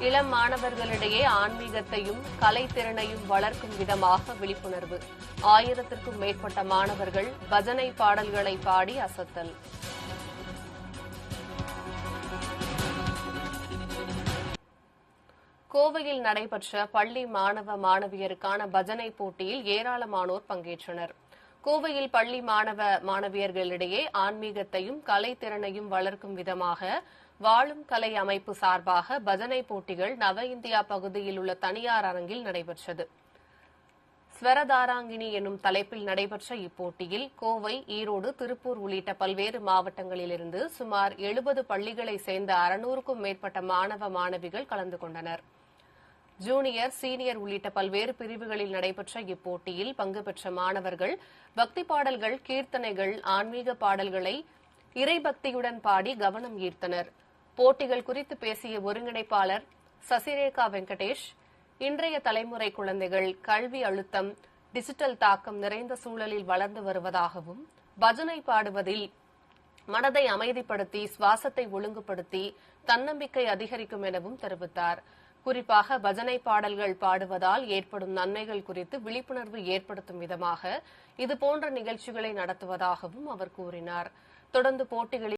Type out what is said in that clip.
இளம் மாணவர்களிடையே ஆன்மீகத்தையும் கலைத்திறனையும் வளர்க்கும் விதமாக விழிப்புணர்வு. 1000க்கும் மேற்பட்ட மாணவர்கள் பஜனை பாடல்களை பாடி அசத்தல். கோவையில் நடைபெற்ற பள்ளி மாணவ மாணவியருக்கான பஜனை போட்டியில் ஏராளமானோர் பங்கேற்றனர். கோவையில் பள்ளி மாணவ மாணவியர்களிடையே ஆன்மீகத்தையும் கலைத்திறனையும் வளர்க்கும் விதமாக வாழும் கலை அமைப்பு சார்பாக பஜனை போட்டிகள் நவ இந்தியா பகுதியில் உள்ள தனியார் அரங்கில் நடைபெற்றது. ஸ்வரதாராங்கினி எனும் தலைப்பில் நடைபெற்ற இப்போட்டியில் கோவை, ஈரோடு, திருப்பூர் உள்ளிட்ட பல்வேறு மாவட்டங்களிலிருந்து சுமார் 70 பள்ளிகளைச் சேர்ந்த 600க்கும் மேற்பட்ட மாணவ மாணவிகள் கலந்து கொண்டனர். ஜூனியர், சீனியர் உள்ளிட்ட பல்வேறு பிரிவுகளில் நடைபெற்ற இப்போட்டியில் பங்கு பெற்ற மாணவர்கள் பக்தி பாடல்கள், கீர்த்தனைகள், ஆன்மீக பாடல்களை இறைபக்தியுடன் பாடி கவனம் ஈர்த்தனர். போட்டிகள் குறித்து பேசிய ஒருங்கிணைப்பாளர் சசிரேகா வெங்கடேஷ், இன்றைய தலைமுறை குழந்தைகள் கல்வி அழுத்தம், டிஜிட்டல் தாக்கம் நிறைந்த சூழலில் வளர்ந்து வருவதாகவும், பஜனை பாடுவதில் மனதை அமைதிப்படுத்தி சுவாசத்தை ஒழுங்குபடுத்தி தன்னம்பிக்கை அதிகரிக்கும் எனவும் தெரிவித்தார். குறிப்பாக பஜனை பாடல்கள் பாடுவதால் ஏற்படும் நன்மைகள் குறித்து விழிப்புணர்வு ஏற்படுத்தும் விதமாக இதுபோன்ற நிகழ்ச்சிகளை நடத்துவதாகவும் அவர் கூறினார். தொடர்ந்து போட்டிகளில்